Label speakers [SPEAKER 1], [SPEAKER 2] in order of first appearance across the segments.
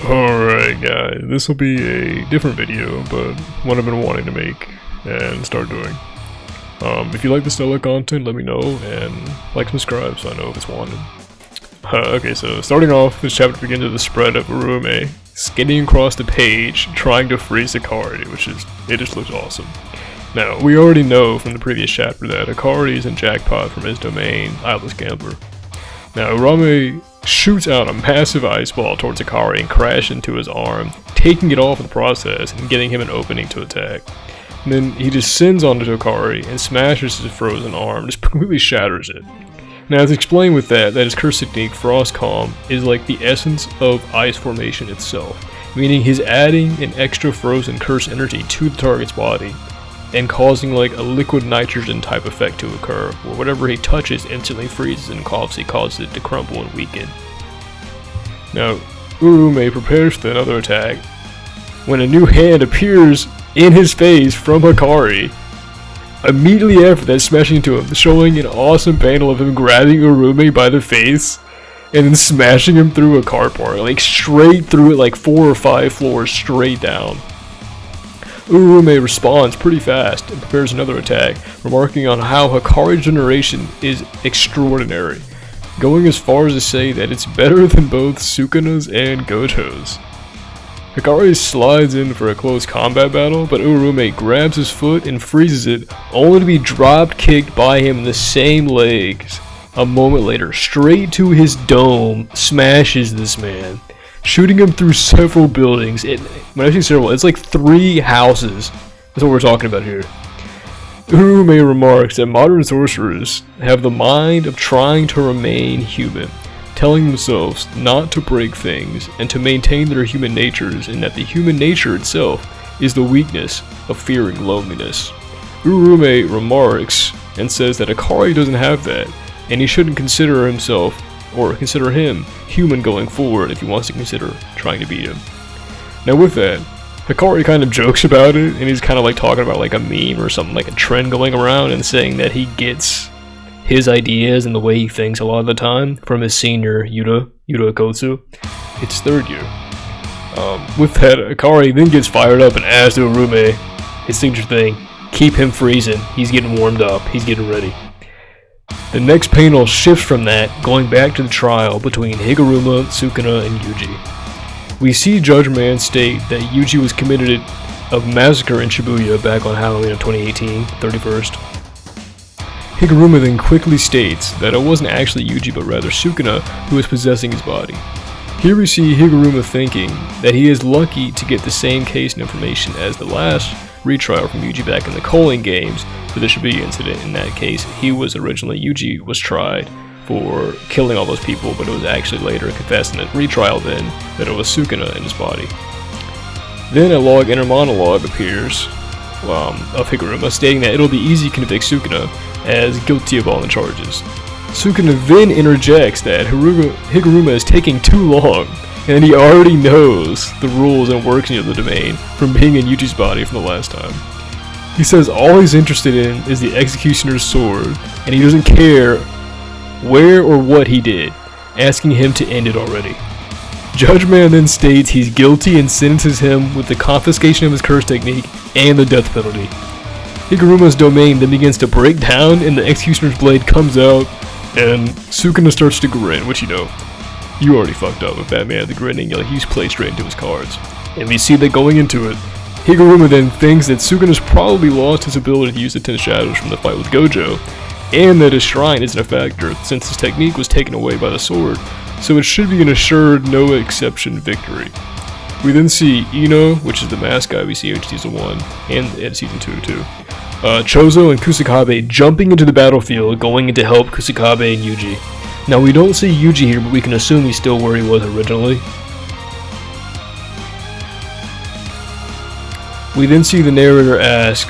[SPEAKER 1] Alright guys, this will be a different video, but one I've been wanting to make and start doing. If you like this style of content, let me know, and like and subscribe so I know if it's wanted. Okay, so starting off, this chapter begins with the spread of Higuruma skidding across the page, trying to freeze Hikari, it just looks awesome. Now, we already know from the previous chapter that Hikari is in jackpot from his domain, Eyeless Gambler. Now, Higuruma shoots out a massive ice ball towards Hikari and crashes into his arm, taking it off in the process and getting him an opening to attack. And then he descends onto Hikari and smashes his frozen arm, just completely shatters it. Now, as explained with that his curse technique, Frost Calm, is like the essence of ice formation itself, meaning he's adding an extra frozen curse energy to the target's body and causing like a liquid nitrogen type effect to occur, where whatever he touches instantly freezes and obviously causes it to crumble and weaken. Now, Higuruma prepares for another attack when a new hand appears in his face from Hikari. Immediately after that, smashing into him, showing an awesome panel of him grabbing Higuruma by the face and then smashing him through a car part, like straight through it, like 4 or 5 floors straight down. Higuruma responds pretty fast and prepares another attack, remarking on how Hikari's generation is extraordinary, going as far as to say that it's better than both Sukuna's and Goto's. Hikari slides in for a close combat battle, but Higuruma grabs his foot and freezes it, only to be drop kicked by him in the same legs. A moment later, straight to his dome, smashes this man, shooting him through several buildings. When I say several, it's like 3 houses. That's what we're talking about here. Higuruma remarks that modern sorcerers have the mind of trying to remain human, telling themselves not to break things and to maintain their human natures, and that the human nature itself is the weakness of fearing loneliness. Higuruma remarks and says that Hikari doesn't have that, and he shouldn't consider himself or consider him human going forward if he wants to consider trying to beat him. Now with that, Hikari kind of jokes about it, and he's kind of like talking about like a meme or something, like a trend going around, and saying that he gets his ideas and the way he thinks a lot of the time from his senior Yuta Kotsu. It's 3rd year. With that, Hikari then gets fired up and asks Higuruma his signature thing, keep him freezing, he's getting warmed up, he's getting ready. The next panel shifts from that, going back to the trial between Higuruma, Sukuna, and Yuji. We see Judge Man state that Yuji was convicted of massacre in Shibuya back on Halloween of 2018, 31st. Higuruma then quickly states that it wasn't actually Yuji but rather Sukuna who was possessing his body. Here we see Higuruma thinking that he is lucky to get the same case and information as the last retrial from Yuji back in the Culling games for the Shibuya incident. In that case, Yuji was tried for killing all those people, but it was actually later confessed in a retrial then that it was Sukuna in his body. Then a inner monologue appears of Higuruma stating that it'll be easy to convict Sukuna as guilty of all the charges. Sukuna then interjects that Higuruma is taking too long, and he already knows the rules and workings of the domain from being in Yuji's body from the last time. He says all he's interested in is the executioner's sword, and he doesn't care where or what he did, asking him to end it already. Judge Man then states he's guilty and sentences him with the confiscation of his curse technique and the death penalty. Higuruma's domain then begins to break down, and the executioner's blade comes out, and Sukuna starts to grin, which you already fucked up with that man, the grinning, like he's played straight into his cards. And we see that going into it, Higuruma then thinks that Sukuna's probably lost his ability to use the 10 shadows from the fight with Gojo, and that his shrine isn't a factor since his technique was taken away by the sword, so it should be an assured no exception victory. We then see Ino, which is the mascot we see in Season 1 and in Season 2 too, Chozo and Kusakabe jumping into the battlefield, going in to help Kusakabe and Yuji. Now we don't see Yuji here, but we can assume he's still where he was originally. We then see the narrator ask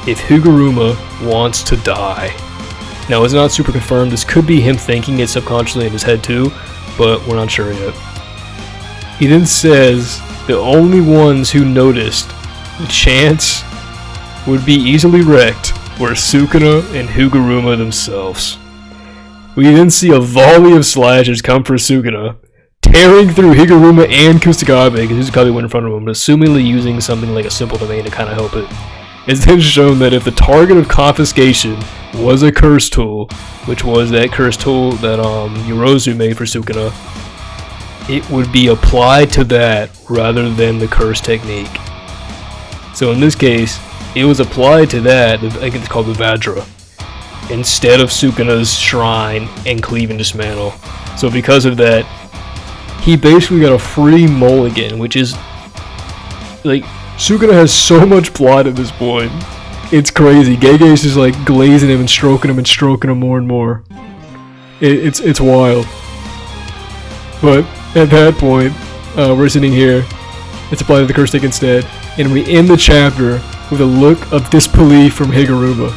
[SPEAKER 1] if Higuruma wants to die. Now it's not super confirmed, this could be him thinking it subconsciously in his head too, but we're not sure yet. He then says the only ones who noticed the chance would be easily wrecked were Sukuna and Higuruma themselves. We then see a volley of slashes come for Sukuna,
[SPEAKER 2] tearing through Higuruma and Kusakabe, because Kusakabe went in front of him, but assumingly using something like a simple domain to kind of help it. It's then shown that if the target of confiscation was a curse tool, which was that curse tool that Yorozu made for Sukuna, it would be applied to that rather than the curse technique. So in this case, it was applied to that, I think it's called the Vajra, instead of Sukuna's shrine and cleave and dismantle. So because of that, he basically got a free mulligan, which is like, Sukuna has so much plot at this point. It's crazy. Gege's just like glazing him and stroking him more and more. It's wild. But at that point, we're sitting here. It's applied to the curse stick instead, and we end the chapter with a look of disbelief from Higuruma.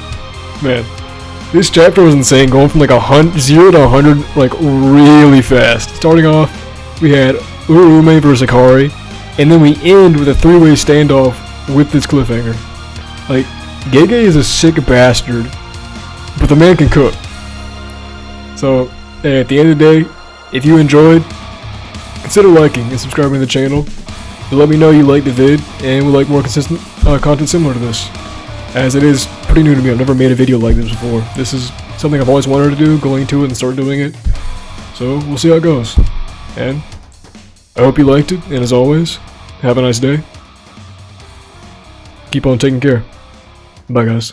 [SPEAKER 2] Man, this chapter was insane, going from like 0 to 100 like really fast. Starting off, we had Urume versus Akari, and then we end with a 3-way standoff with this cliffhanger. Like, Gege is a sick bastard, but the man can cook. So, hey, at the end of the day, if you enjoyed, consider liking and subscribing to the channel. But let me know you liked the vid and would like more consistent content similar to this, as it is pretty new to me. I've never made a video like this before. This is something I've always wanted to do, going to it and start doing it. So we'll see how it goes. And I hope you liked it, and as always, have a nice day. Keep on taking care. Bye guys.